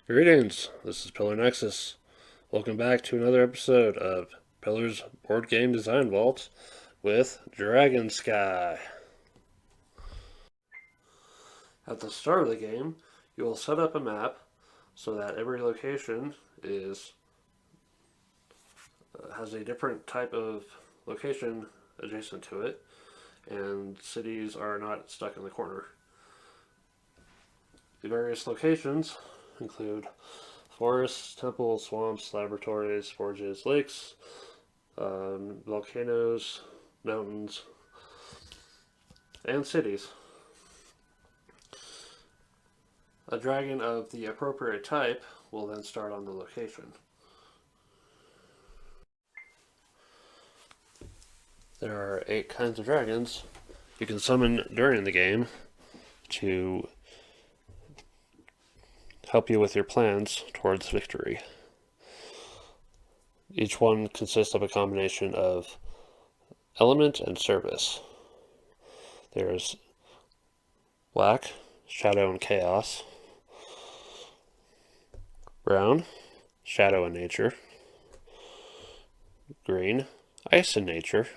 Greetings, this is Pillar Nexus. Welcome back to another episode of Pillar's Board Game Design Vault with Dragonsky. At the start of the game, you will set up a map so that every location has a different type of location adjacent to it, and cities are not stuck in the corner. The various locations include forests, temples, swamps, laboratories, forges, lakes, volcanoes, mountains, and cities. A dragon of the appropriate type will then start on the location. There are 8 kinds of dragons you can summon during the game to help you with your plans towards victory. Each one consists of a combination of element and service. There's black, shadow and chaos; brown, shadow and nature; green, ice and nature;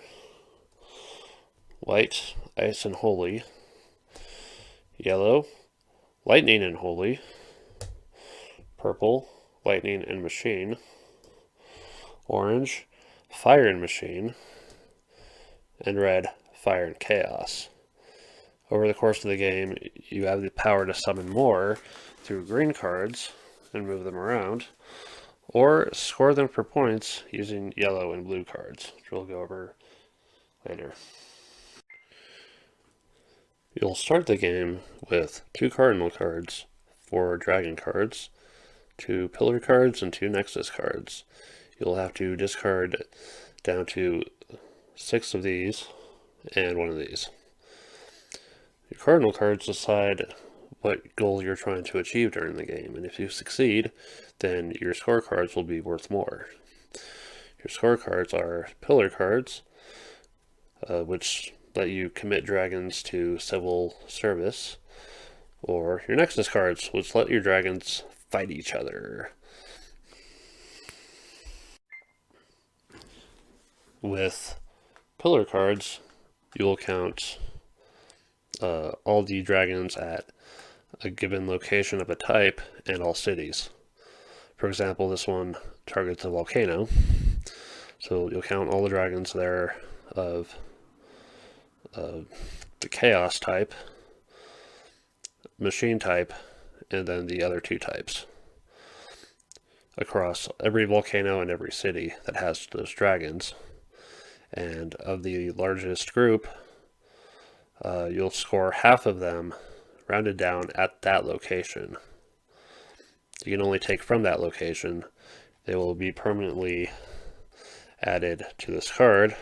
white, ice and holy; yellow, lightning and holy; purple, lightning and machine; orange, fire and machine; and red, fire and chaos. Over the course of the game, you have the power to summon more through green cards and move them around, or score them for points using yellow and blue cards, which we'll go over later. You'll start the game with 2 Cardinal cards, 4 Dragon cards, 2 Pillar cards, and 2 Nexus cards. You'll have to discard down to 6 of these and 1 of these. Your Cardinal cards decide what goal you're trying to achieve during the game, and if you succeed, then your scorecards will be worth more. Your scorecards are Pillar cards, which let you commit dragons to civil service, or your Nexus cards, which let your dragons fight each other. With Pillar cards, you will count all the dragons at a given location of a type and all cities. For example, this one targets a volcano, so you'll count all the dragons there of the chaos type, machine type, and then the other 2 types across every volcano and every city that has those dragons. And of the largest group, you'll score half of them rounded down at that location. You can only take from that location. They will be permanently added to this card,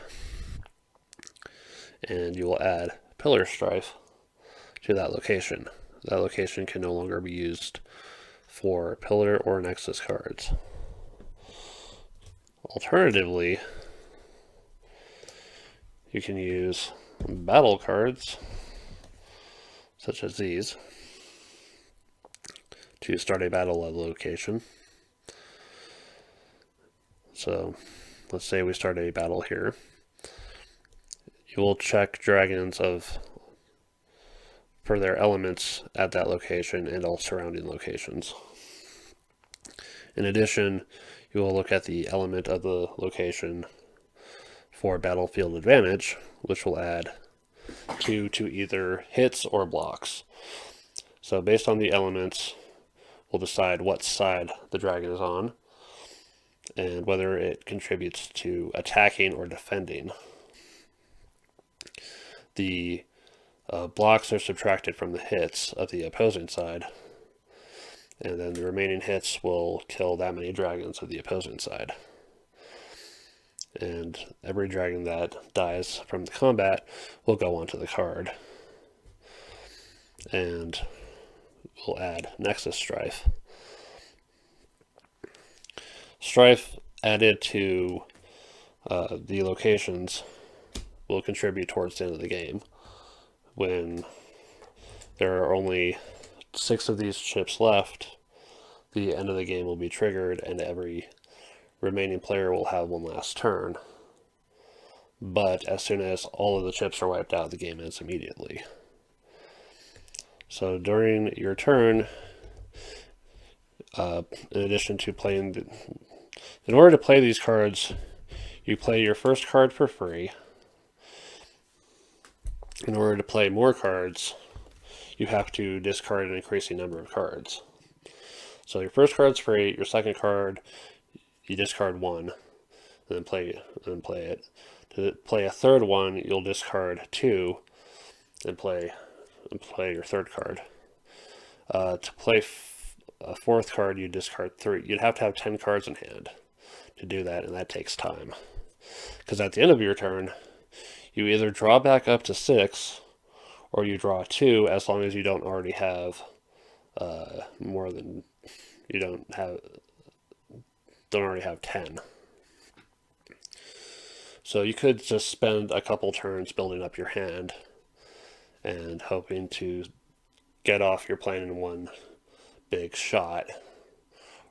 and you will add Pillar Strife to that location. That location can no longer be used for Pillar or Nexus cards. Alternatively, you can use battle cards, such as these, to start a battle at a location. So, let's say we start a battle here. You will check dragons for their elements at that location and all surrounding locations. In addition, you will look at the element of the location for battlefield advantage, which will add 2 to either hits or blocks. So based on the elements, we'll decide what side the dragon is on and whether it contributes to attacking or defending. The blocks are subtracted from the hits of the opposing side, and then the remaining hits will kill that many dragons of the opposing side. And every dragon that dies from the combat will go onto the card. And we'll add Nexus Strife. Strife added to the locations will contribute towards the end of the game, when there are only 6 of these chips left. the end of the game will be triggered and every remaining player will have one last turn. But as soon as all of the chips are wiped out, the game ends immediately. So during your turn, in addition to playing, in order to play these cards, you play your first card for free. In order to play more cards, you have to discard an increasing number of cards. So your first card's free, your second card, you discard one, and then play it. To play a third one, you'll discard two, and play your third card. To play a fourth card, you discard three. You'd have to have 10 cards in hand to do that, and that takes time. Because at the end of your turn, you either draw back up to 6, or you draw 2, as long as you don't already have more than you don't already have 10. So you could just spend a couple turns building up your hand and hoping to get off your plan in one big shot.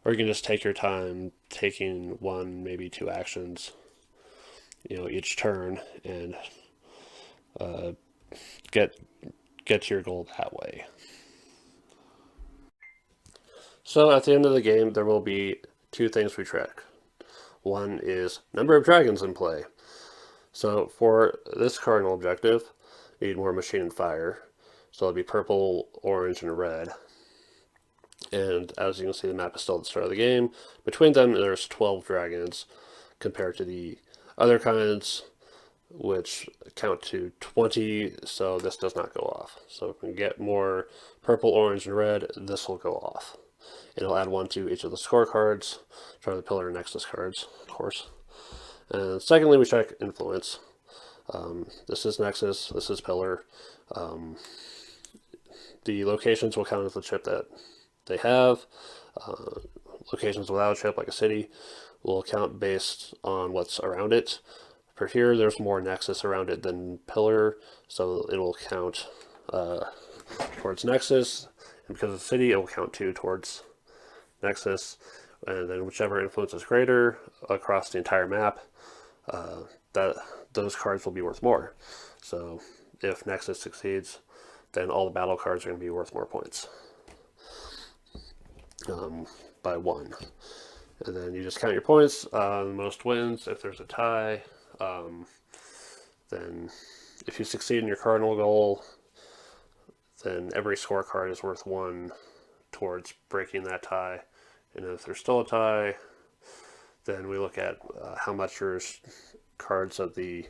Or you can just take your time taking one, maybe two actions, each turn, and get to your goal that way. So at the end of the game, there will be two things we track. One is number of dragons in play. So for this cardinal objective, you need more machine and fire. So it'll be purple, orange, and red. And as you can see, the map is still at the start of the game. Between them, there's 12 dragons compared to the other kinds, which count to 20, so this does not go off. So if we can get more purple, orange, and red, this will go off. It'll add one to each of the scorecards, try the pillar and nexus cards, of course. And secondly, we check influence. This is nexus, this is pillar. The locations will count as the chip that they have. Locations without a chip, like a city, will count based on what's around it. For here, there's more nexus around it than pillar, so it will count towards nexus. And because of the city, it will count 2 towards nexus. And then whichever influence is greater across the entire map, those cards will be worth more. So if nexus succeeds, then all the battle cards are going to be worth more points by 1. And then you just count your points. Most wins. If there's a tie, then if you succeed in your cardinal goal, then every scorecard is worth 1 towards breaking that tie. And if there's still a tie, then we look at how much your cards of the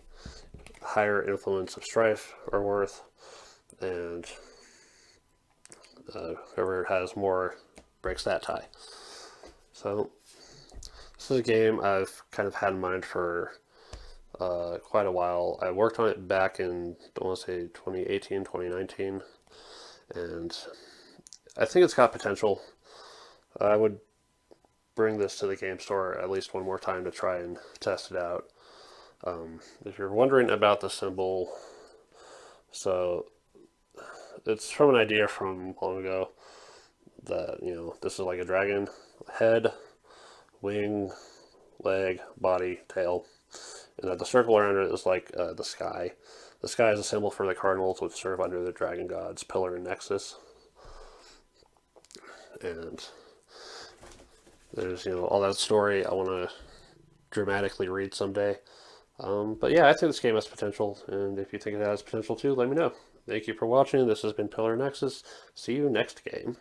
higher influence of strife are worth, and whoever has more breaks that tie. So this is a game I've kind of had in mind for quite a while. I worked on it back in, I want to say 2018, 2019, and I think it's got potential. I would bring this to the game store at least one more time to try and test it out. If you're wondering about the symbol, so it's from an idea from long ago that, this is like a dragon, head, wing, leg, body, tail, and that the circle around it is like the sky. The sky is a symbol for the cardinals, which serve under the dragon gods, pillar and nexus. And there's, all that story I want to dramatically read someday. But yeah, I think this game has potential, and if you think it has potential too, let me know. Thank you for watching. This has been Pillar Nexus. See you next game.